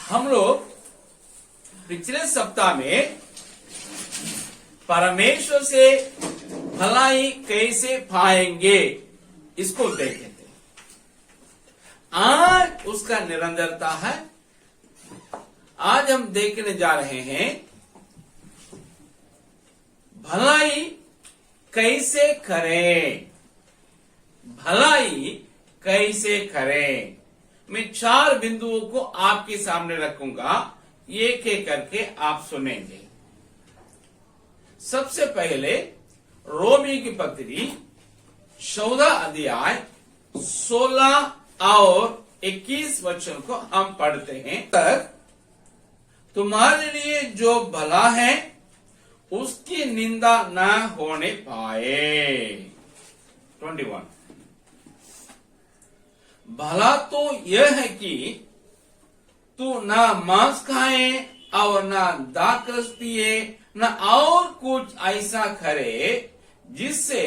हम लोग पिछले सप्ताह में परमेश्वर से भलाई कैसे पाएंगे इसको देखे थे। आज उसका निरंतरता है। आज हम देखने जा रहे हैं भलाई कैसे करें, भलाई कैसे करें। मैं 4 बिंदुओं को आपके सामने रखूंगा, एक एक करके आप सुनेंगे। सबसे पहले रोमी की पत्री 14 अध्याय 16 और 21 वचन को हम पढ़ते हैं। तक तुम्हारे लिए जो भला है उसकी निंदा न होने पाए। 21 भला तो यह है कि तू न मांस खाए और न दाखरस पिए, न और कुछ ऐसा करे जिससे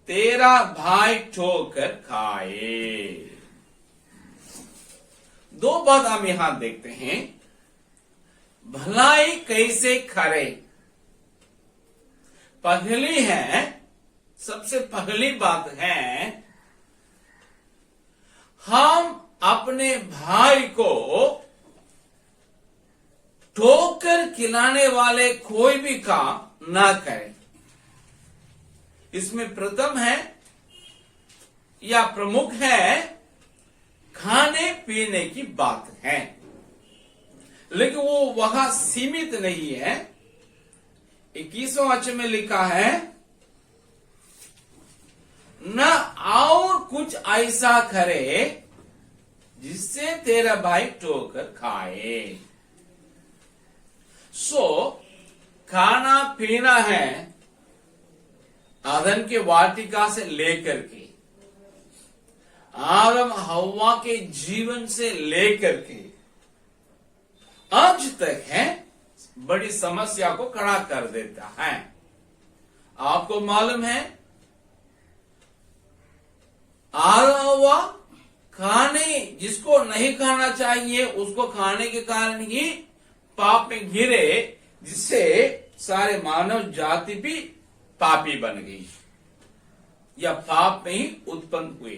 तेरा भाई ठोकर खाए। 2 बात हम यहां देखते हैं। भलाई कैसे करे। पहली है, सबसे पहली बात है, हम अपने भाई को ठोकर खिलाने वाले कोई भी काम ना करें। इसमें प्रथम है या प्रमुख है खाने पीने की बात है, लेकिन वो वहां सीमित नहीं है। 21वें वचन में लिखा है न और कुछ ऐसा करे जिससे तेरा भाई ठोकर खाए। खाना पीना है आदम के वाटिका से लेकर के आदम हव्वा के जीवन से लेकर के आज तक है, बड़ी समस्या को खड़ा कर देता है। आपको मालूम है आदम हव्वा खाने जिसको नहीं खाना चाहिए उसको खाने के कारण ही पाप में गिरे, जिससे सारे मानव जाति भी पापी बन गई या पाप में ही उत्पन्न हुए।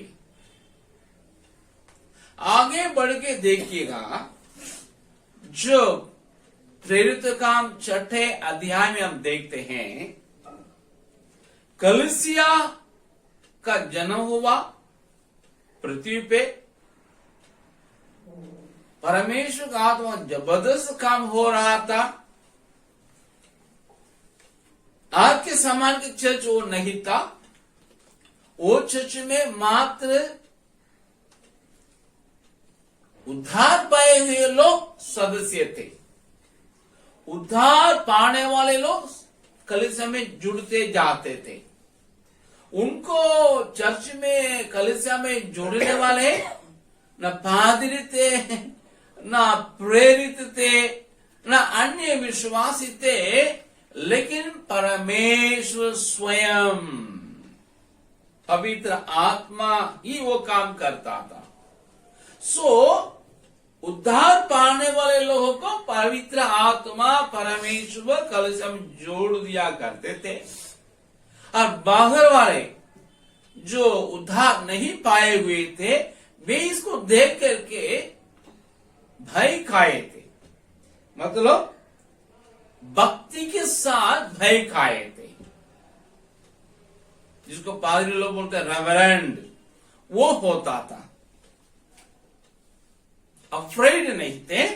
आगे बढ़ के देखिएगा, जो प्रेरित काम 6 अध्याय में हम देखते हैं, कलीसिया का जन्म हुआ पृथ्वी पे। परमेश्वर का आत्मा जबरदस्त काम हो रहा था। आज के समान की चर्च वो नहीं था। वो चर्च में मात्र उद्धार पाए हुए लोग सदस्य थे। उद्धार पाने वाले लोग कलीसिया में जुड़ते जाते थे। उनको चर्च में कलीसिया में जोड़ने वाले न पादरी थे, न प्रेरित थे, न अन्य विश्वासी थे, लेकिन परमेश्वर स्वयं पवित्र आत्मा ही वो काम करता था। उद्धार पाने वाले लोगों को पवित्र आत्मा परमेश्वर कलीसिया में जोड़ दिया करते थे, और बाहर वाले जो उद्धार नहीं पाए हुए थे वे इसको देख करके भय खाए थे। मतलब भक्ति के साथ भय खाए थे, जिसको पादरी लोग बोलते हैं रेवरेंड, वो होता था। अफ्रेड नहीं थे,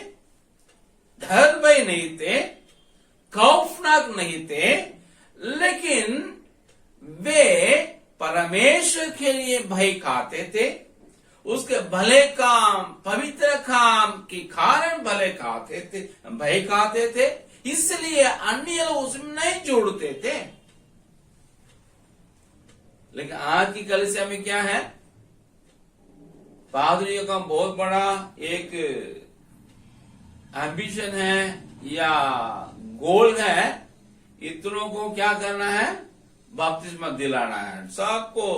डर भय नहीं थे, खौफनाक नहीं थे, लेकिन वे परमेश्वर के लिए भय खाते थे। उसके भले काम, पवित्र काम के कारण भले खाते थे, भय खाते थे, इसलिए अन्य लोग उसमें नहीं जोड़ते थे। लेकिन आज की कलीसिया में क्या है, पादरियों का बहुत बड़ा एक एम्बिशन है या गोल है, इतनों को क्या करना है, बपतिस्मा दिलाना है। सबको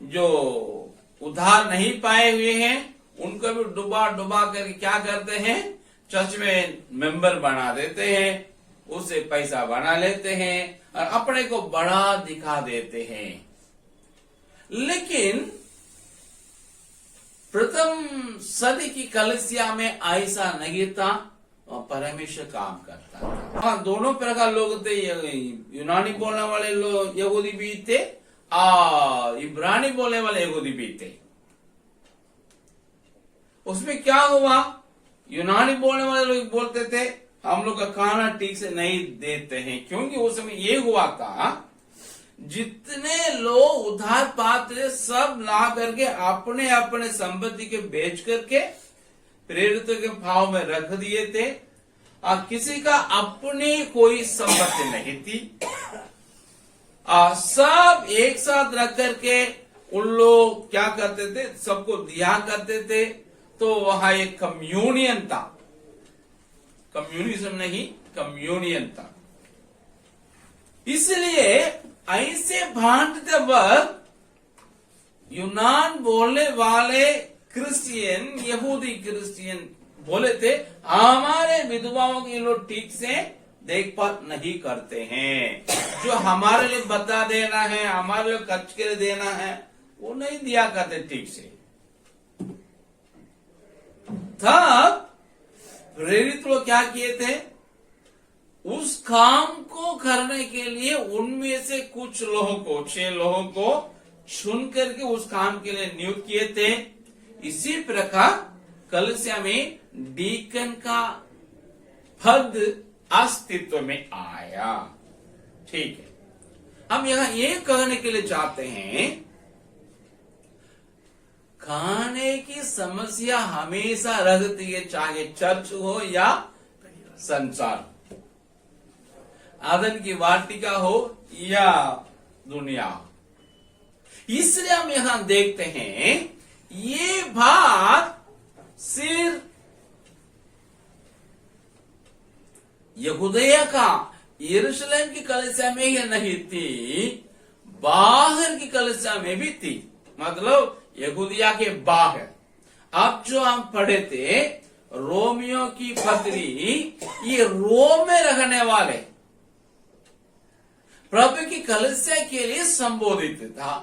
जो उद्धार नहीं पाए हुए हैं उनको भी डुबा डुबा करके क्या करते हैं, चर्च में मेंबर बना देते हैं, उससे पैसा बना लेते हैं और अपने को बड़ा दिखा देते हैं। लेकिन प्रथम सदी की कलीसिया में ऐसा नहीं था, परमेश्वर काम करता था। हाँ, दोनों प्रकार लोग थे, यूनानी बोलने वाले लोग यहूदी भी थे और इब्रानी बोलने वाले यहूदी भी थे। उसमें क्या हुआ, यूनानी बोलने वाले लोग बोलते थे हम लोग का खाना ठीक से नहीं देते हैं, क्योंकि उस समय ये हुआ था जितने लोग उधार पात्र सब ला करके अपने अपने संपत्ति के बेच करके प्रेरितों के भाव में रख दिए थे और किसी का अपनी कोई संपत्ति नहीं थी। सब एक साथ रख करके उन लोग क्या करते थे, सबको दिया करते थे। तो वहां एक कम्युनियन था, कम्युनिज्म नहीं, कम्युनियन था। इसलिए ऐसे बांटते वक्त यूनान बोलने वाले क्रिश्चियन, यहूदी क्रिश्चियन बोले थे हमारे विधवाओं के लोग ठीक से देखभाल नहीं करते हैं, जो हमारे लिए बता देना है, हमारे लिए खर्च के लिए देना है, वो नहीं दिया करते ठीक से। तब प्रेरित लोग क्या किए थे, उस काम को करने के लिए उनमें से कुछ लोगों को, 6 लोगों को चुन करके उस काम के लिए नियुक्त किए थे। इसी प्रकार कलीसिया में डीकन का पद अस्तित्व में आया। ठीक है, हम यहां ये कहने के लिए चाहते हैं, खाने की समस्या हमेशा रहती है, चाहे चर्च हो या संसार, आदन की वाटिका हो या दुनिया हो। इसलिए हम यहां देखते हैं ये बात सिर्फ यहूदिया का यरूशलेम की कलीसिया में ही नहीं थी, बाहर की कलीसिया में भी थी। मतलब यहूदिया के बाहर, अब जो हम पढ़े थे रोमियो की पत्री, ये रोम में रहने वाले प्रभु की कलीसिया के लिए संबोधित था।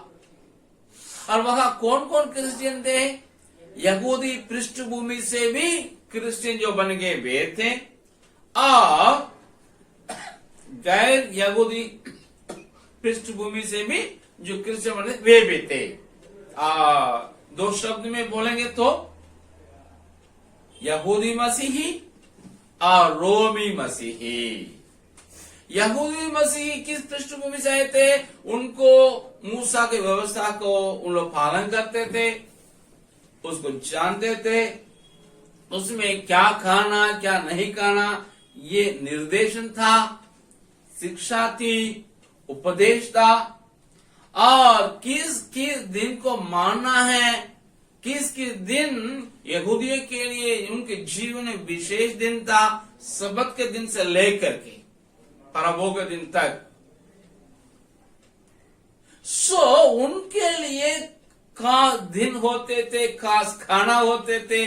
और वहां कौन कौन क्रिश्चियन थे, यहूदी पृष्ठभूमि से भी क्रिश्चियन जो बन गए वे थे और गैर यहूदी पृष्ठभूमि से भी जो क्रिश्चियन बने वे भी थे। 2 शब्द में बोलेंगे तो यहूदी मसीही और रोमी मसीही। यहूदी मसीही किस पृष्ठभूमि से आए थे, उनको मूसा की व्यवस्था को उन लोग पालन करते थे, उसको जानते थे, उसमें क्या खाना क्या नहीं खाना ये निर्देशन था, शिक्षा थी, उपदेश था, और किस किस दिन को मानना है, किस किस दिन यहूदियों के लिए उनके जीवन में विशेष दिन था, सबत के दिन से लेकर के परबों के दिन तक। उनके लिए खास दिन होते थे, खास खाना होते थे।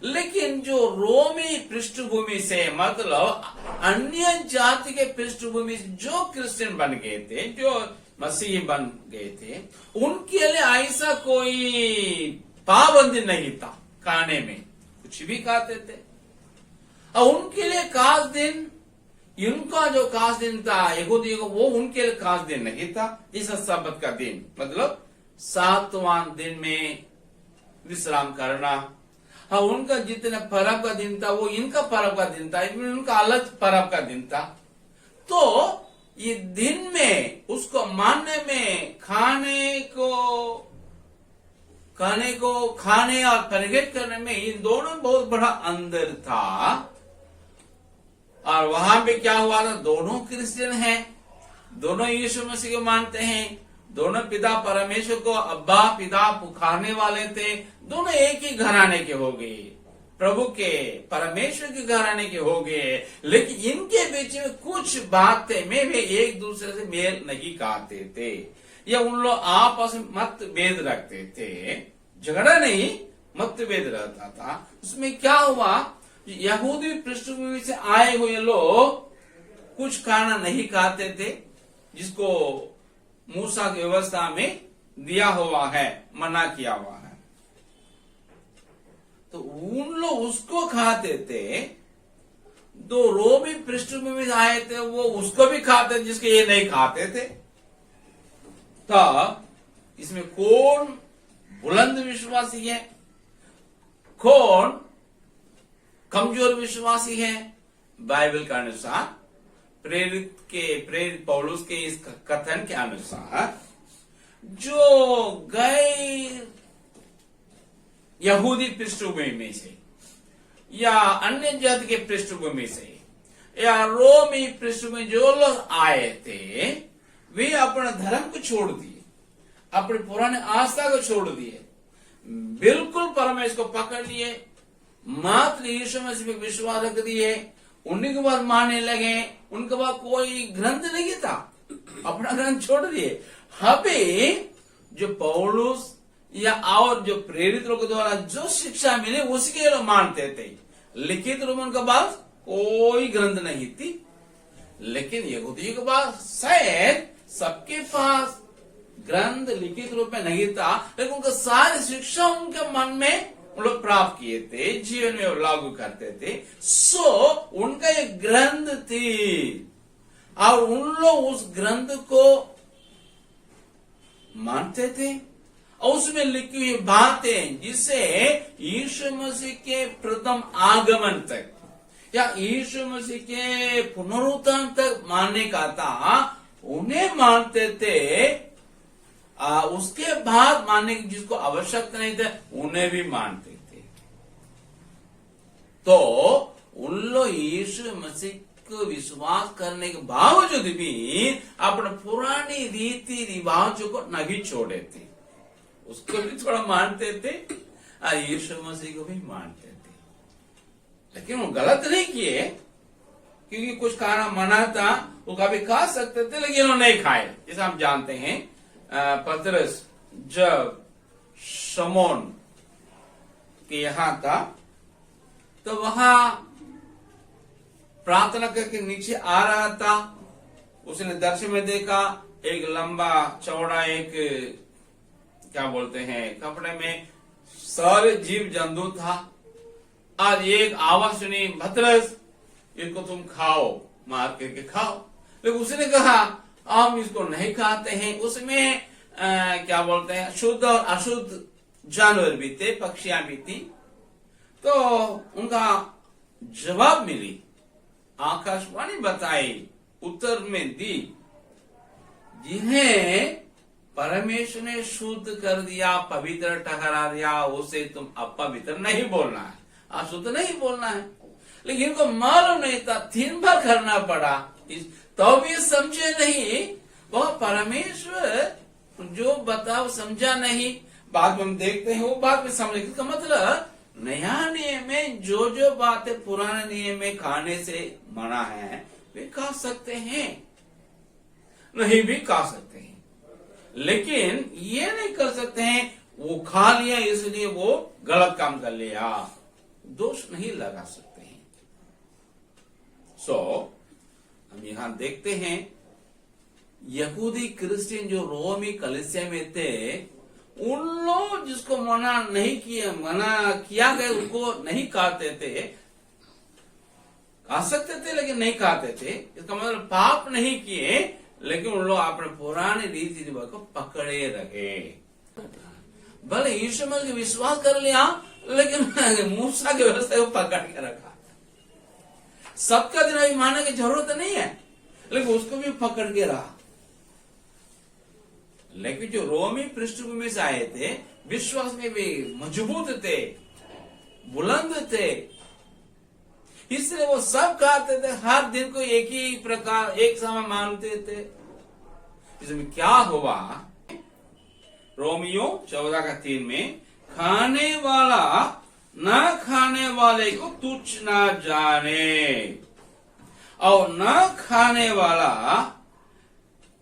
लेकिन जो रोमी पृष्ठभूमि से, मतलब अन्य जाति के पृष्ठभूमि से जो क्रिश्चियन बन गए थे, जो मसीही बन गए थे, उनके लिए ऐसा कोई पाबंदी नहीं था, खाने में कुछ भी खाते थे। और उनके लिए खास दिन, इनका जो खास दिन था यहूदियों को, वो उनके लिए खास दिन नहीं था। जैसा सबत का दिन, मतलब 7वां दिन में विश्राम करना। हाँ, उनका जितना पर्व का दिन था वो इनका पर्व का दिन था, उनका अलग पर्व का दिन था। तो ये दिन में उसको मानने में, खाने और परिगत करने में इन दोनों बहुत बड़ा अंतर था। और वहां पे क्या हुआ था, दोनों क्रिश्चियन हैं, दोनों यीशु मसीह को मानते हैं, दोनों पिता परमेश्वर को अब्बा पिता पुकारने वाले थे, दोनों एक ही घराने के हो गए, प्रभु के परमेश्वर के घराने के हो गए। लेकिन इनके बीच में कुछ बातें में वे एक दूसरे से मेल नहीं खाते थे, या उन लोग आपस में मतभेद रखते थे। झगड़ा नहीं, मतभेद रहता था। उसमें क्या हुआ, यहूदी पृष्ठभूमि से आए हुए लोग कुछ खाना नहीं खाते थे, जिसको मूसा की व्यवस्था में दिया हुआ है, मना किया हुआ है। तो उन लोग उसको खाते थे। दो रोमी पृष्ठभूमि से आए थे, वो उसको भी खाते थे जिसके ये नहीं खाते थे। तो इसमें कौन बुलंद विश्वासी है, कौन कमजोर विश्वासी है? बाइबल के अनुसार, प्रेरित पौलुस के इस कथन के अनुसार, जो गैर यहूदी पृष्ठभूमि में से या अन्य जाति के पृष्ठभूमि से या रोमी पृष्ठभूमि जो लोग आए थे, वे अपने धर्म को छोड़ दिए, अपने पुराने आस्था को छोड़ दिए, बिल्कुल परमेश्वर को पकड़ लिए, मात्र यीशु मसीह में विश्वास रख दिए, उन्हीं के बाद मानने लगे। उनके बाद कोई ग्रंथ नहीं था, अपना ग्रंथ छोड़ दिए। अभी जो पौलुस या और जो प्रेरित लोगों द्वारा जो शिक्षा मिले उसके लोग मानते थे। लिखित रूप में उनके पास कोई ग्रंथ नहीं थी, लेकिन यहूदियों के पास शायद सबके पास ग्रंथ लिखित रूप में नहीं था, लेकिन उनका सारी शिक्षा उनके मन में उन लोग प्राप्त किए थे, जीवन में लागू करते थे। सो उनका एक ग्रंथ थी और उन लोग उस ग्रंथ को मानते थे और उसमें लिखी हुई बातें, जिसे यीशु मसीह के प्रथम आगमन तक या यीशु मसीह के पुनरुत्थान तक मानने का था, उन्हें मानते थे। उसके बाद मानने की जिसको आवश्यकता नहीं था, उन्हें भी मानते थे। तो उन लोग यीशु मसीह को विश्वास करने के बावजूद भी अपने पुरानी रीति रिवाजों को नहीं छोड़े थे, उसको भी थोड़ा मानते थे और यीशु मसीह को भी मानते थे। लेकिन वो गलत नहीं किए, क्योंकि कुछ खाना मना था, वो कभी खा सकते थे, लेकिन उन्होंने नहीं खाए। जैसे हम जानते हैं, पतरस जब शमौन के यहां था, तो वहां प्रार्थना करके नीचे आ रहा था। उसने दर्शन में देखा, एक लंबा चौड़ा एक क्या बोलते हैं कपड़े में सारे जीव जंतु था। आज एक आवाज सुनी, पतरस इसको तुम खाओ, मार करके खाओ। लेकिन उसने कहा हम इसको नहीं खाते हैं। उसमें क्या बोलते हैं, शुद्ध और अशुद्ध जानवर भी थे, पक्षियां भी थी। तो उनका जवाब मिली, आकाशवाणी बताई, उत्तर में दी, जिन्हें परमेश्वर ने शुद्ध कर दिया, पवित्र ठहरा दिया, उसे तुम अपवित्र नहीं बोलना है, अशुद्ध नहीं बोलना है। लेकिन इनको मालूम नहीं था, 3 बार करना पड़ा, तो भी समझे नहीं। वह परमेश्वर जो बताओ समझा नहीं। बाद में हम देखते हैं वो बात में समझे। इसका मतलब नया नियम में जो जो बातें पुराने नियम में खाने से मना है, वे खा सकते हैं, नहीं भी खा सकते हैं। लेकिन ये नहीं कर सकते हैं वो खा लिया इसलिए वो गलत काम कर लिया, दोष नहीं लगा सकते हैं। हम यहां देखते हैं, यहूदी क्रिश्चियन जो रोमी कलीसिया में थे, उन लोग जिसको मना किया गया उनको नहीं खाते थे, खा सकते थे लेकिन नहीं खाते थे। इसका मतलब पाप नहीं किए, लेकिन उन लोग अपने पुराने रीति रिवाज को पकड़े रहे। भले यीशु मसीह विश्वास कर लिया, लेकिन मूसा की व्यवस्था को पकड़ के रखा। सबका दिन अभी मानने की जरूरत नहीं है, लेकिन उसको भी पकड़ के रहा। लेकिन जो रोमी पृष्ठभूमि से आए थे, विश्वास में भी मजबूत थे, बुलंद थे, इसलिए वो सब खाते थे, हर दिन को एक ही प्रकार एक समय मानते थे। इसमें क्या हुआ, रोमियो 14:3 में, खाने वाला न खाने वाले को तुच्छ न जाने और न खाने वाला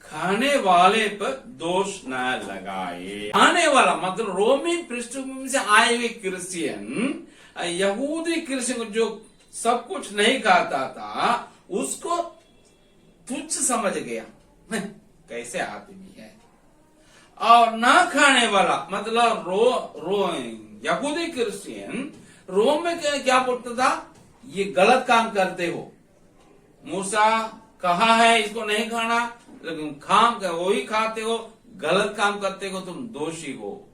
खाने वाले पर दोष न लगाए। खाने वाला मतलब रोमी पृष्ठभूमि से आए हुए क्रिश्चियन, यहूदी क्रिश्चियन जो सब कुछ नहीं खाता था, उसको तुच्छ समझ गया, कैसे आदमी है। और ना खाने वाला मतलब यहूदी क्रिश्चियन रोम में क्या बोलता था, ये गलत काम करते हो, मूसा कहा है इसको नहीं खाना, लेकिन खाम वही खाते हो, गलत काम करते हो, तुम दोषी हो।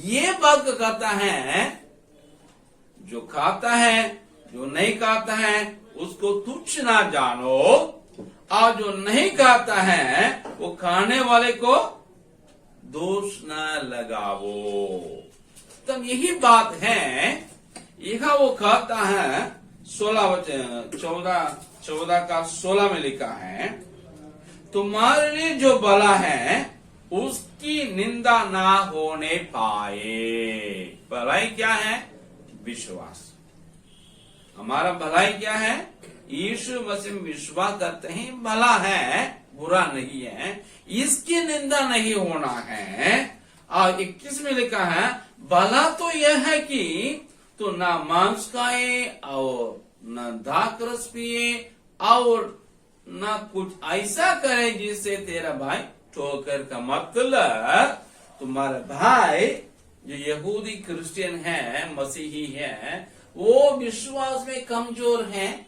ये बात कहता है, जो खाता है जो नहीं खाता है उसको तुच्छ ना जानो, और जो नहीं खाता है वो खाने वाले को दोष न लगावो। तब यही बात है, यह वो कहता है 14 का 16 में लिखा है, तुम्हारे लिए जो भला है उसकी निंदा ना होने पाए। भलाई क्या है? विश्वास। हमारा भलाई क्या है? यीशु मसीह में विश्वास करते हैं, भला है, बुरा नहीं है, इसकी निंदा नहीं होना है। और 21 में लिखा है, भला तो यह है कि तो ना मांस खाए और न दाख रस पिए और न कुछ ऐसा करे जिससे तेरा भाई ठोकर का मतलब तुम्हारा भाई जो यहूदी क्रिश्चियन है, मसीही है, वो विश्वास में कमजोर है।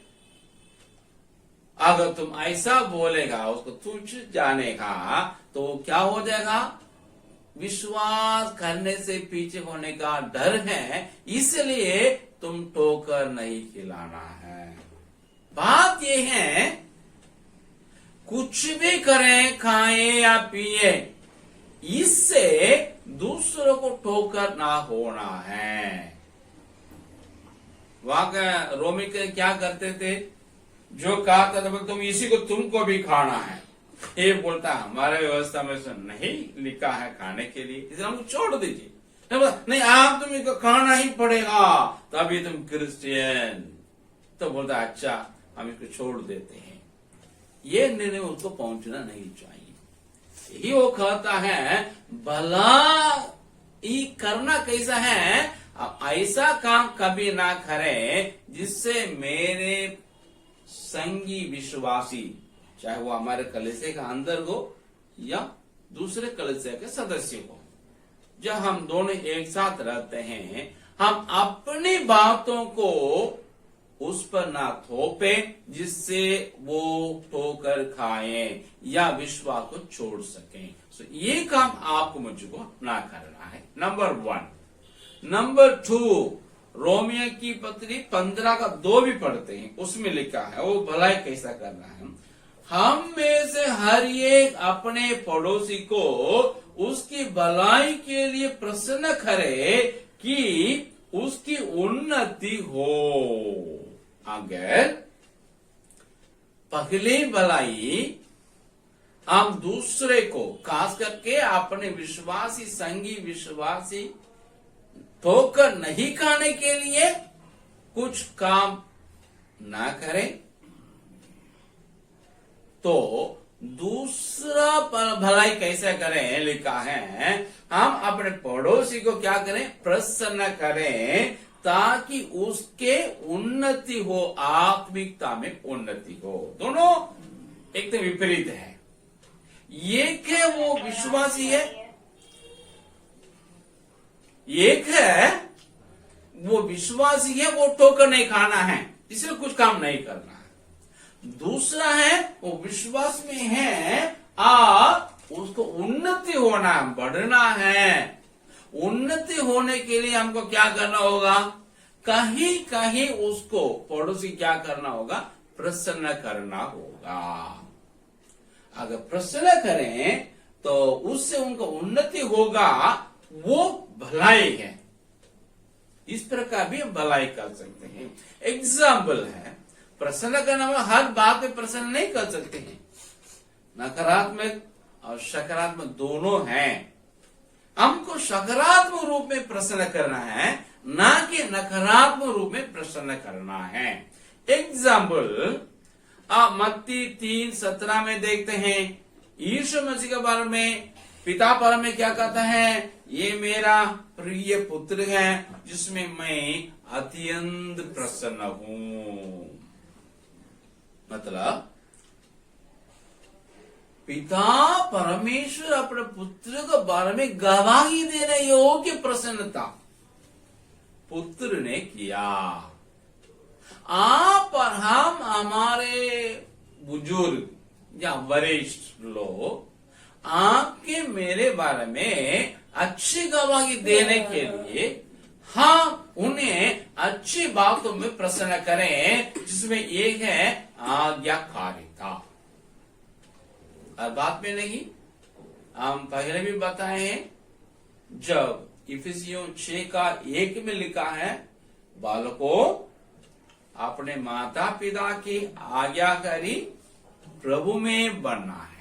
अगर तुम ऐसा बोलेगा, उसको तुच्छ जानेगा, तो क्या हो जाएगा? विश्वास करने से पीछे होने का डर है, इसलिए तुम ठोकर नहीं खिलाना है। बात यह है, कुछ भी करें, खाएं या पिए, इससे दूसरों को ठोकर ना होना है। वहां रोमी के क्या करते थे, जो कहा था तुम इसी को तुमको भी खाना है, ये बोलता हमारे व्यवस्था में से नहीं लिखा है खाने के लिए, इसलिए हमको छोड़ दीजिए। नहीं, आप तुम्हें को खाना ही पड़ेगा, तभी तुम क्रिश्चियन। तो बोलता अच्छा, हम इसको छोड़ देते हैं। ये निर्णय उसको पहुंचना नहीं चाहिए। यही वो कहता है, भला ही करना कैसा है, ऐसा काम कभी ना करें जिससे मेरे संगी विश्वासी, चाहे वो हमारे कलीसिया के अंदर हो या दूसरे कलीसिया के सदस्य हो, जब हम दोनों एक साथ रहते हैं, हम अपनी बातों को उस पर ना थोपे जिससे वो ठोकर खाएं या विश्वास को छोड़ सकें। ये काम आपको मुझको ना करना है, नंबर 1। नंबर 2, रोमियो की पत्री 15 का 2 भी पढ़ते हैं, उसमें लिखा है वो भलाई कैसा करना है। हम में से हर एक अपने पड़ोसी को उसकी भलाई के लिए प्रसन्न करे कि उसकी उन्नति हो। अगर पहली भलाई हम दूसरे को, खास करके अपने विश्वासी संगी विश्वासी ठोकर नहीं खाने के लिए कुछ काम ना करें, तो दूसरा भलाई कैसे करें लिखा है, हम अपने पड़ोसी को क्या करें? प्रसन्न करें, ताकि उसके उन्नति हो, आत्मिकता में उन्नति हो। दोनों एकदम विपरीत है। एक है वो विश्वासी है, एक है वो विश्वासी है, वो ठोकर नहीं खाना है, इसलिए कुछ काम नहीं करना है। दूसरा है वो विश्वास में है, उसको उन्नति होना, बढ़ना है। उन्नति होने के लिए हमको क्या करना होगा? कहीं कहीं उसको पड़ोसी क्या करना होगा? प्रसन्न करना होगा। अगर प्रसन्न करें तो उससे उनको उन्नति होगा, वो भलाई है। इस प्रकार भी हम भलाई कर सकते हैं। एग्जाम्पल है, प्रसन्न करना में हर बात में प्रसन्न नहीं कर सकते हैं, नकारात्मक और सकारात्मक दोनों हैं। हमको सकारात्मक रूप में प्रसन्न करना है, ना कि नकारात्मक रूप में प्रसन्न करना है। एग्जाम्पल आप मत्ती 3:17 में देखते हैं, यीशु मसीह के बारे में पिता पर में क्या कहता है, ये मेरा प्रिय पुत्र है जिसमें मैं अत्यंत प्रसन्न हूं। मतलब पिता परमेश्वर अपने पुत्र के बारे में गवाही देने योग्य प्रसन्नता पुत्र ने किया। आप और हम हमारे बुजुर्ग या वरिष्ठ लोग आपके मेरे बारे में अच्छी गवाही देने के लिए हम उन्हें अच्छी बातों में प्रसन्न करें, जिसमें एक है आज्ञाकारिता। और बात में नहीं, हम पहले भी बताए हैं, जब इफिसियों 6:1 में लिखा है, बालकों अपने माता पिता की आज्ञाकारी प्रभु में बनना है।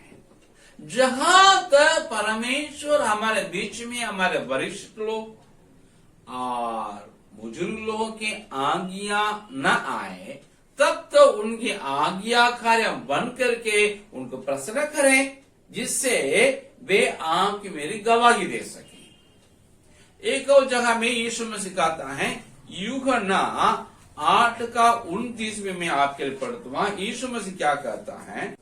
जहां तक परमेश्वर हमारे बीच में हमारे वरिष्ठ लोग और बुजुर्ग लोगों के आज्ञा न आए, तब तो उनकी आज्ञाकारी बन करके उनको प्रसन्न करें, जिससे वे आपकी मेरी गवाही दे सके। एक और जगह में यीशु में सिखाता है, यूहन्ना 8:29 में मैं आपके लिए पढ़ता हूं। यीशु मसीह क्या कहता है,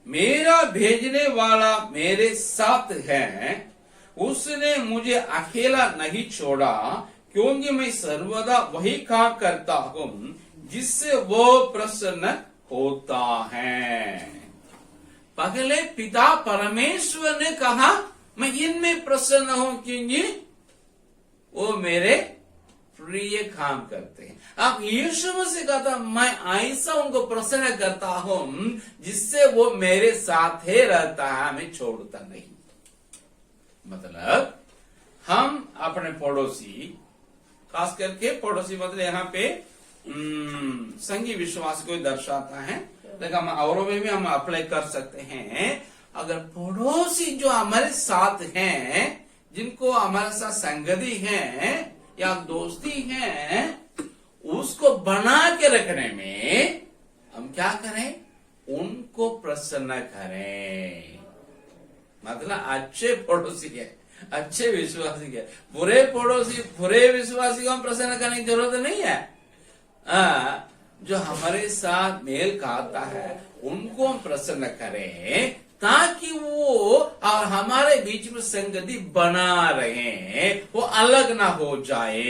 मेरा भेजने वाला मेरे साथ है, उसने मुझे अकेला नहीं छोड़ा, क्योंकि मैं सर्वदा वही काम करता हूं जिससे वो प्रसन्न होता है। पहले पिता परमेश्वर ने कहा, मैं इनमें प्रसन्न हूं क्योंकि वो मेरे प्रिय काम करते हैं। अब यीशु मसीह कहता, मैं ऐसा उनको प्रसन्न करता हूं जिससे वो मेरे साथ ही रहता है, मैं छोड़ता नहीं। मतलब हम अपने पड़ोसी, खास करके पड़ोसी मतलब यहाँ पे संगी विश्वास को दर्शाता है, लेकिन हम औरों में भी हम अप्लाई कर सकते हैं। अगर पड़ोसी जो हमारे साथ हैं, जिनको हमारे साथ संगति है या दोस्ती है, उसको बना के रखने में हम क्या करें, उनको प्रसन्न करें। मतलब अच्छे पड़ोसी है, अच्छे विश्वासी है। बुरे पड़ोसी, बुरे विश्वासी को हम प्रसन्न करने की जरूरत नहीं है। जो हमारे साथ मेल खाता है उनको हम प्रसन्न करें, ताकि वो और हमारे बीच में संगति बना रहे, वो अलग ना हो जाए।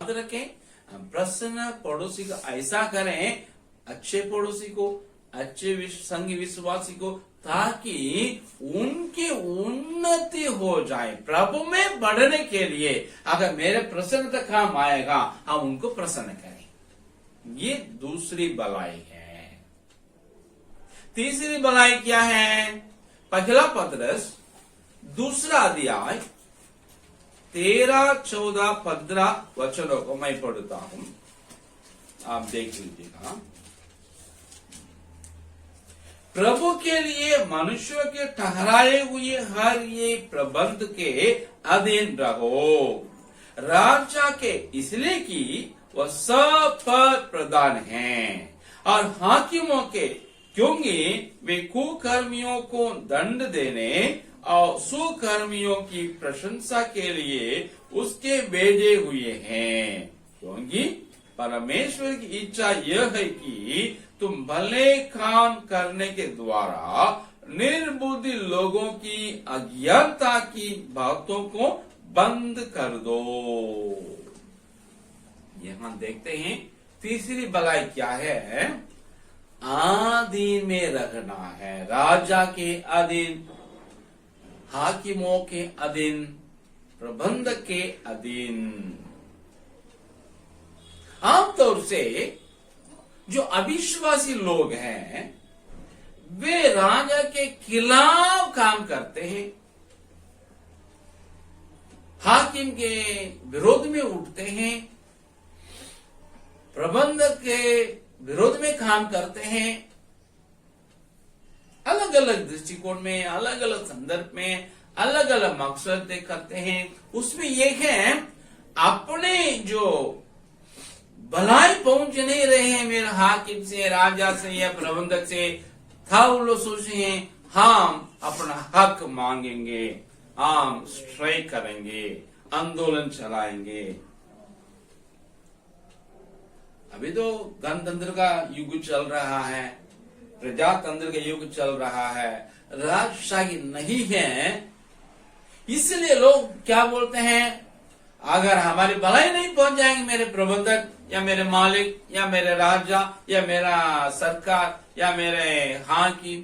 याद रखें, हम प्रसन्न पड़ोसी को ऐसा करें, अच्छे पड़ोसी को, अच्छे संगी विश्वासी को, ताकि उनकी उन्नति हो जाए। प्रभु में बढ़ने के लिए अगर मेरे प्रसन्नता काम आएगा, हम उनको प्रसन्न करें। ये दूसरी भलाई है। तीसरी भलाई क्या है? पहला पत्रस 2 अध्याय 13, 14, 15 वचनों को मैं पढ़ता हूं, आप देख लीजिएगा। प्रभु के लिए मनुष्यों के ठहराए हुए हर एक प्रबंध के अधीन रहो, राजा के, इसलिए कि वह सब पद प्रदान हैं, और हाकिमों के, क्योंकि वे कुकर्मियों को दंड देने और सुकर्मियों की प्रशंसा के लिए उसके भेजे हुए हैं। क्योंकि परमेश्वर की इच्छा यह है कि तुम भले काम करने के द्वारा निर्बुद्धि लोगों की अज्ञानता की बातों को बंद कर दो। यहां देखते हैं तीसरी भलाई क्या है? अधीन में रखना है, राजा के अधीन, हाकिमों के अधीन, प्रबंधक के अधीन। आमतौर से जो अविश्वासी लोग हैं, वे राजा के खिलाफ काम करते हैं, हाकिम के विरोध में उठते हैं, प्रबंधक के विरोध में काम करते हैं। अलग अलग दृष्टिकोण में, अलग अलग संदर्भ में, अलग अलग मकसद करते हैं। उसमें यह है, अपने जो भलाई पहुंच नहीं रहे हैं मेरे हाकिम से, राजा से या प्रबंधक से, था वो लोग सोचते हैं हम अपना हक मांगेंगे, हम स्ट्राइक करेंगे, आंदोलन चलाएंगे। अभी तो गणतंत्र का युग चल रहा है, प्रजातंत्र का युग चल रहा है, राजशाही नहीं है। इसलिए लोग क्या बोलते हैं, अगर हमारी भलाई नहीं पहुंच जाएंगे मेरे प्रबंधक या मेरे मालिक या मेरे राजा या मेरा सरकार या मेरे हाकिम,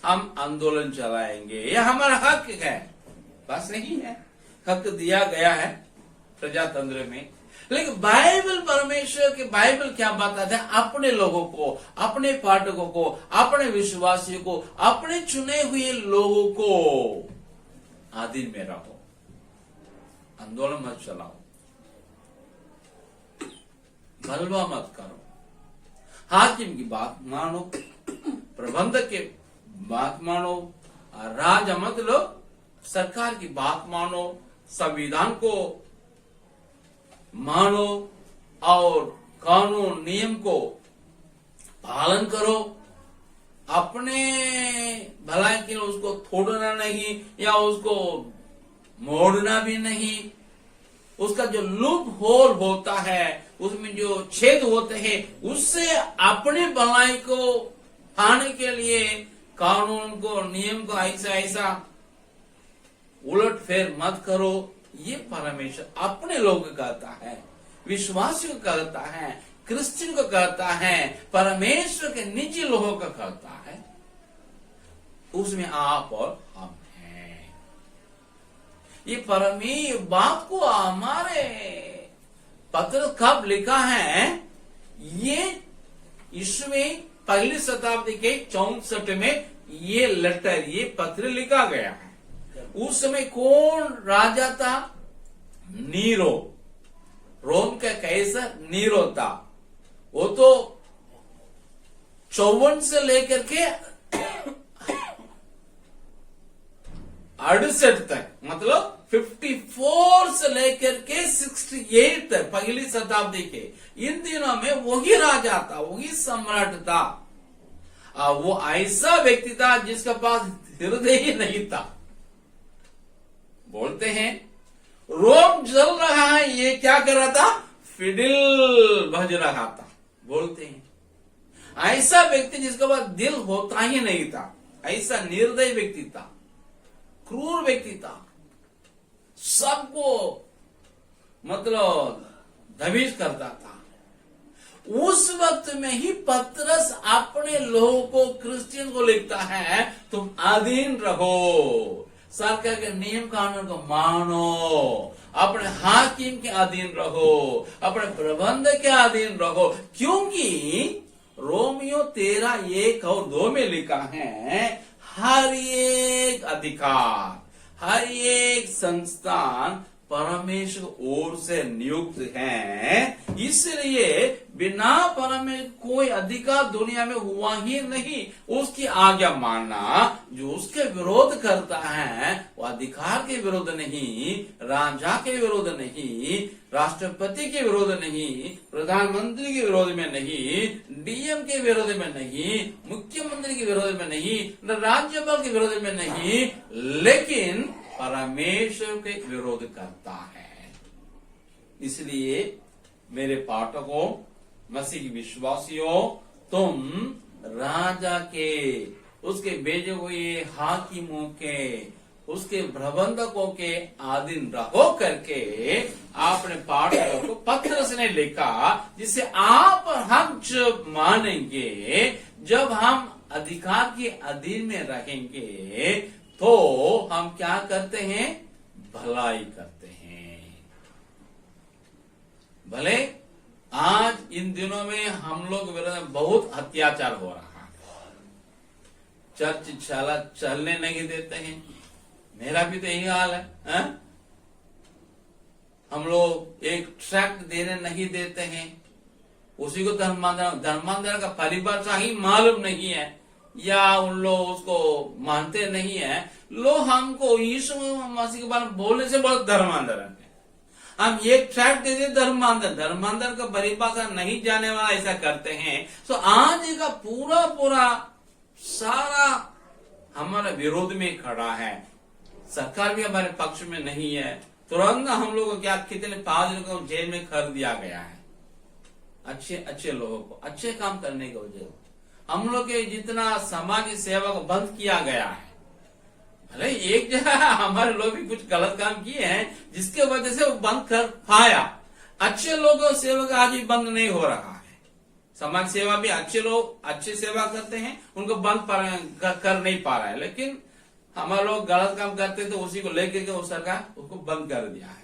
हम आंदोलन चलाएंगे, यह हमारा हक है। बस नहीं है, हक दिया गया है प्रजातंत्र में। लेकिन बाइबल, परमेश्वर के बाइबल क्या बताते हैं, अपने लोगों को, अपने पाठकों को, अपने विश्वासियों को, अपने चुने हुए लोगों को आधीन में रहो, आंदोलन मत चलाओ, गलबा मत करो, हाकिम की बात मानो, प्रबंधक के बात मानो, राजा मतलब सरकार की बात मानो, संविधान को मानो और कानून नियम को पालन करो। अपने भलाई के लिए उसको तोड़ना नहीं या उसको मोड़ना भी नहीं। उसका जो लूप होल होता है, उसमें जो छेद होते हैं, उससे अपने भलाई को पाने के लिए कानून को, नियम को ऐसा उलट फेर मत करो। ये परमेश्वर अपने लोग को कहता है, विश्वासियों को कहता है, क्रिश्चियन को कहता है, परमेश्वर के निजी लोगों को कहता है। उसमें आप और हम हैं। ये परमेश्वर बाप को हमारे पत्र कब लिखा है, ये इसमें पहली शताब्दी के 64 में ये लेटर, ये पत्र लिखा गया है। उस समय कौन राजा था? नीरो, रोम का कैसर नीरो था। वो तो 54 से लेकर के 68 तक, मतलब 54 से लेकर के 68 तक, पहली शताब्दी के इन दिनों में वही राजा था, वही सम्राट था। वो ऐसा व्यक्ति था जिसके पास हृदय ही नहीं था। बोलते हैं रोम जल रहा है, ये क्या कर रहा था? फिडिल बज रहा था। बोलते हैं ऐसा व्यक्ति जिसके पास दिल होता ही नहीं था, ऐसा निर्दयी व्यक्ति था, क्रूर व्यक्ति था, सबको मतलब धमीज करता था। उस वक्त में ही पतरस अपने लोगों को, क्रिश्चियन को लिखता है, तुम अधीन रहो, सरकार के नियम कानून को मानो, अपने हाकिम के अधीन रहो, अपने प्रबंधक के अधीन रहो। क्योंकि रोमियो 13:1-2 में लिखा है, हर एक अधिकार, हर एक संस्थान परमेश्वर ओर से नियुक्त है। इसलिए बिना परमेश्वर कोई अधिकार दुनिया में हुआ ही नहीं। उसकी आज्ञा मानना, जो उसके विरोध करता है, वो अधिकार के विरोध नहीं, राजा के विरोध नहीं, राष्ट्रपति के विरोध नहीं, प्रधानमंत्री के विरोध में नहीं, डीएम के विरोध में नहीं, मुख्यमंत्री के विरोध में नहीं, राज्यपाल के विरोध में नहीं, लेकिन परमेश्वर के विरोध करता है। इसलिए मेरे पाठकों, मसीह की विश्वासियों, तुम राजा के, उसके भेजे हुए हाकिमों के, उसके प्रबंधकों के अधीन रहो करके आपने पाठकों को पत्रस ने लिखा, जिसे आप हम जब मानेंगे, जब हम अधिकार के अधीन में रहेंगे, तो हम क्या करते हैं? भलाई करते हैं। भले आज इन दिनों में हम लोग विरोध में बहुत अत्याचार हो रहा है, चर्च चलने नहीं देते हैं। मेरा भी तो यही हाल है, हम लोग एक ट्रैक्ट देने नहीं देते हैं, उसी को धर्मांतरण का परिभाषा ही मालूम नहीं है, या उन लोग उसको मानते नहीं है। लोग हमको यीशु मसीह के बारे में बोलने से बहुत धर्मांतरण है। हम एक ट्रैक्ट दे दे धर्मांतरण का परिभाषा नहीं जाने वाला ऐसा करते हैं। तो आज का पूरा सारा हमारे विरोध में खड़ा है, सरकार भी हमारे पक्ष में नहीं है, तुरंत हम लोग को क्या कितने 5 लोगों को जेल में कर दिया गया है। अच्छे लोगों को अच्छे काम करने की वजह हम लोग के जितना समाज सेवा को बंद किया गया है। भले एक जगह हमारे लोग भी कुछ गलत काम किए हैं जिसके वजह से वो बंद कर पाया, अच्छे लोगों सेवा का आज भी बंद नहीं हो रहा है। समाज सेवा भी अच्छे लोग अच्छी सेवा करते हैं, उनको बंद कर नहीं पा रहा है, लेकिन हमारे लोग गलत काम करते थे उसी को लेकर के वो सरकार उसको बंद कर दिया है।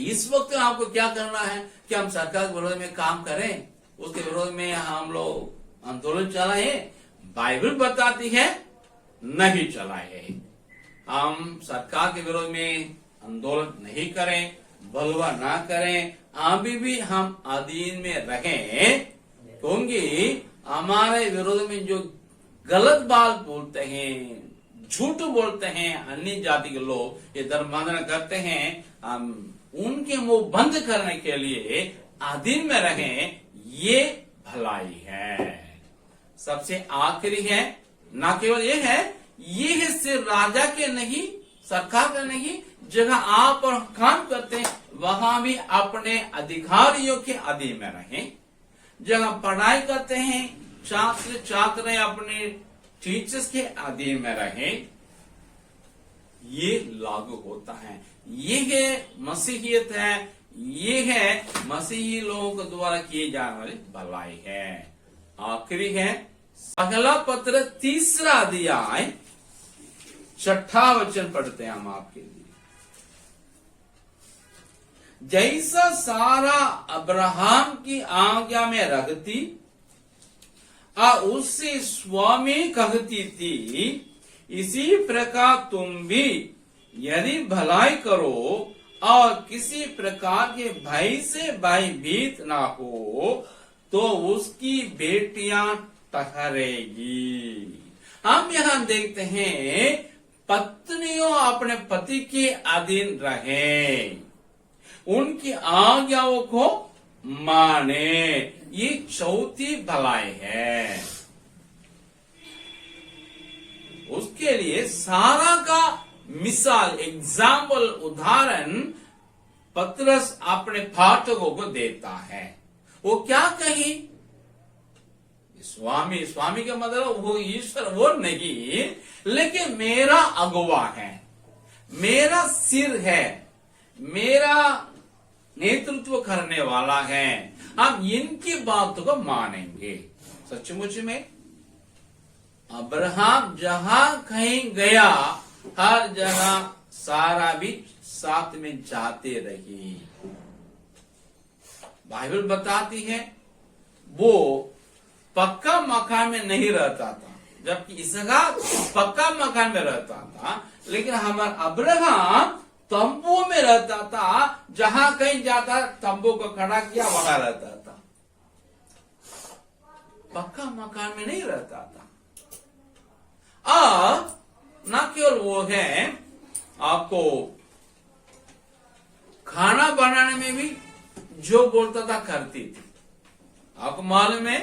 इस वक्त आपको क्या करना है कि हम सरकार के विरोध में काम करें, उसके विरोध में हम लोग आंदोलन चलाए। बाइबल बताती है नहीं चलाए। हम सरकार के विरोध में आंदोलन नहीं करें, बलवा ना करें, अभी भी हम अधीन में रहें, क्योंकि हमारे विरोध में जो गलत बात बोलते हैं, झूठ बोलते हैं, अन्य जाति के लोग ये धर्मांतरण करते हैं, हम उनके मुंह बंद करने के लिए अधीन में रहें, ये भलाई है। सबसे आखिरी है, ना केवल ये है सिर्फ राजा के नहीं, सरकार का नहीं, जगह आप और काम करते हैं वहां भी अपने अधिकारियों के अधीन में रहें। जगह पढ़ाई करते हैं छात्र अपने टीचर्स के अधीन में रहें। ये लागू होता है, ये है मसीहियत है, ये है मसीही लोगों के द्वारा किए जाने वाली भलाई है। आखिरी है पहला पत्र 3 अध्याय 6 वचन पढ़ते हैं हम आपके लिए। जैसा सारा अब्राहम की आज्ञा में रखती और उससे स्वामी कहती थी, इसी प्रकार तुम भी यदि भलाई करो और किसी प्रकार के भय से भयभीत ना हो तो उसकी बेटियां ठहरेगी। हम यहाँ देखते हैं पत्नियों अपने पति के अधीन रहें, उनकी आज्ञाओं को माने, ये चौथी भलाई है। उसके लिए सारा का मिसाल एग्जाम्पल उदाहरण पतरस अपने पाठकों को देता है। वो क्या कही? स्वामी का मतलब वो ईश्वर वो नहीं, लेकिन मेरा अगुवा है, मेरा सिर है, मेरा नेतृत्व करने वाला है, हम इनकी बातों को मानेंगे। सचमुच में अब्राहम जहां कहीं गया हर जगह सारा भी साथ में जाते रही। बाइबल बताती है वो पक्का मकान में नहीं रहता था, जबकि इसहाक पक्का मकान में रहता था, लेकिन हमारा अब्राहम तंबू में रहता था, जहां कहीं जाता तंबू को खड़ा किया वहां रहता था, पक्का मकान में नहीं रहता था। अब न केवल वो है, आपको खाना बनाने में भी जो बोलता था करती थी। आपको मालूम है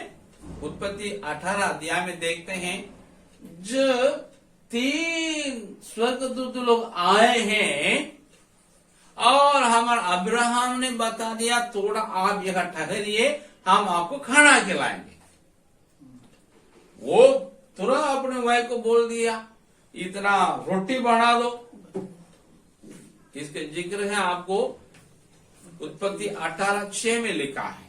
उत्पत्ति 18 अध्याय में देखते हैं, जब 3 स्वर्गदूत लोग आए हैं और हमारे अब्राहम ने बता दिया थोड़ा आप यहाँ ठहरिए, हम आपको खाना खिलाएंगे। वो तुरंत अपने वाइफ को बोल दिया इतना रोटी बना दो। इसके जिक्र है आपको उत्पत्ति 18:6 में लिखा है।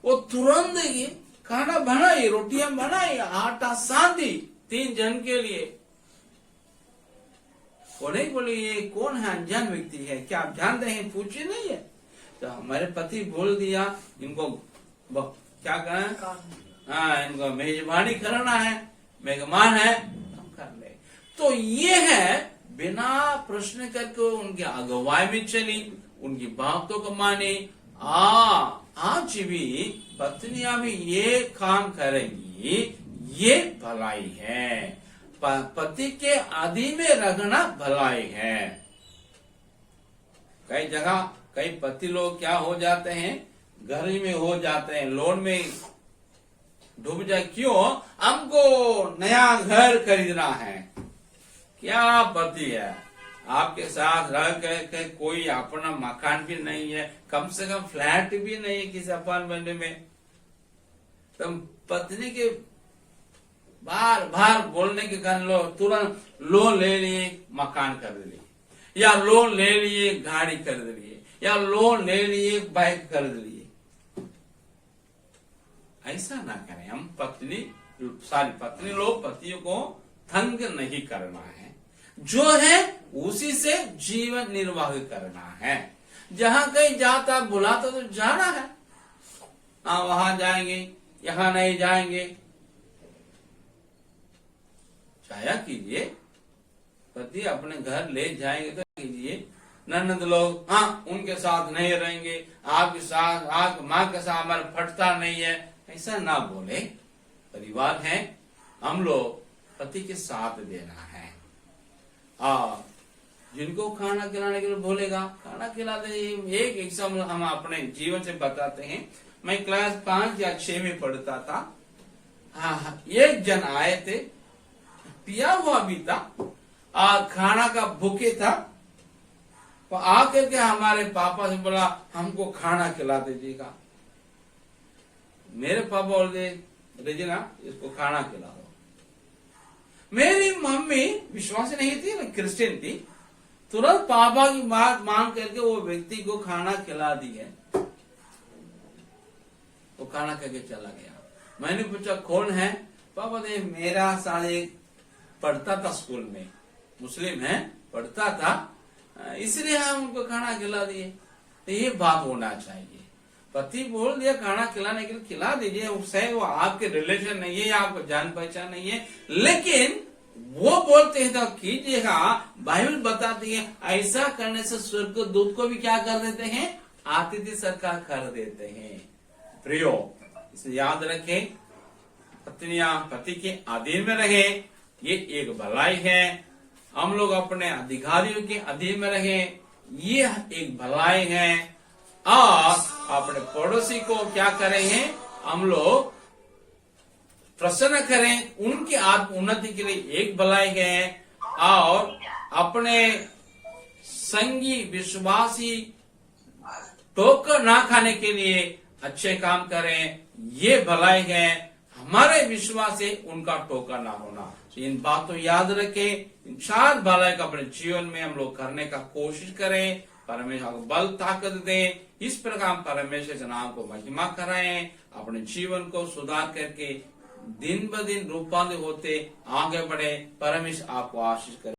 वो तुरंत ये खाना बनाई, रोटियां बनाई, आटा साधी 3 जन के लिए। वो नहीं बोले ये कौन है, अनजान व्यक्ति है, क्या आप जानते हैं, पूछे नहीं है। तो हमारे पति बोल दिया इनको क्या करना, हाँ इनको मेजबानी करना है, मेहमान है, हम कर ले। तो ये है बिना प्रश्न करके उनके अगुवाई में चली, उनकी बातों को माने। आज भी पत्नियां भी ये काम करेंगी, ये भलाई है। पति के आदि में रखना भलाई है। कई जगह कई पति लोग क्या हो जाते हैं, घर में हो जाते हैं, लोन में डूब जाए। क्यों? हमको नया घर खरीदना है। क्या पति है, आपके साथ रह के कोई अपना मकान भी नहीं है, कम से कम फ्लैट भी नहीं है किसी अपार्टमेंट में, तो पत्नी के बार बार बोलने के कारण लोग तुरंत लोन ले लिए, मकान खरीद लिए, या लोन ले लिए, गाड़ी खरीद लिए, या लोन ले लिए, बाइक खरीद लिए। ऐसा ना करें। हम सारी पत्नी लोग पतियों को तंग नहीं करना है, जो है उसी से जीवन निर्वाह करना है। जहां कहीं जाता बुलाता तो जाना है, वहां जाएंगे, यहां नहीं जाएंगे। जाया कीजिए, पति अपने घर ले जाएंगे तो कीजिए। ननद लोग उनके साथ नहीं रहेंगे, आपके साथ, आप माँ के साथ हमारा फटता नहीं है, ऐसा ना बोले। परिवार है, हम लोग पति के साथ देना है। जिनको खाना खिलाने के लिए बोलेगा, खाना खिला दे। एक एग्जाम्पल हम अपने जीवन से बताते हैं। मैं क्लास 5 या 6 में पढ़ता था। एक जन आए थे, पिया हुआ भी था, खाना का भूखे था, तो आकर के हमारे पापा से बोला हमको खाना खिला दीजिएगा। मेरे पापा बोलते रेजिना इसको खाना खिला दो। मेरी मम्मी विश्वास नहीं थी, क्रिश्चियन थी, तुरंत पापा की बात मान करके वो व्यक्ति को खाना खिला दी है। वो खाना करके चला गया। मैंने पूछा कौन है? पापा ने मेरा साथ एक पढ़ता था स्कूल में, मुस्लिम है, पढ़ता था, इसलिए हम उनको खाना खिला दिए। तो ये बात होना चाहिए। पति बोल दिया खाना खिलाने के लिए, खिला दीजिए। उससे वो आपके रिलेशन नहीं है, आपको जान पहचान नहीं है, लेकिन वो बोलते हैं तो कीजिएगा। बाइबल बताती है ऐसा करने से स्वर्ग दूत को भी क्या कर देते हैं? आतिथ्य सत्कार कर देते हैं। प्रियो, इसे याद रखें, पत्नियां पति के अधीन में रहे, ये एक भलाई है। हम लोग अपने अधिकारियों के अधीन में रहे, ये एक भलाई है। और अपने पड़ोसी को क्या करेंगे? हम लोग प्रसन्न करें, उनकी आत्म उन्नति के लिए एक भलाई है। और अपने संगी विश्वासी ठोकर ना खाने के लिए अच्छे काम करें, ये भलाई है। हमारे विश्वास से उनका ठोकर ना होना। इन बातों याद रखें। इन 4 भलाई का अपने जीवन में हम लोग करने का कोशिश करें। परमेश्वर को बल ताकत दें। इस प्रकार परमेश्वर के नाम को महिमा कराएं। अपने जीवन को सुधार करके दिन ब दिन रूपांतरित होते आगे बढ़े। परमेश्वर आपको आशीष करे।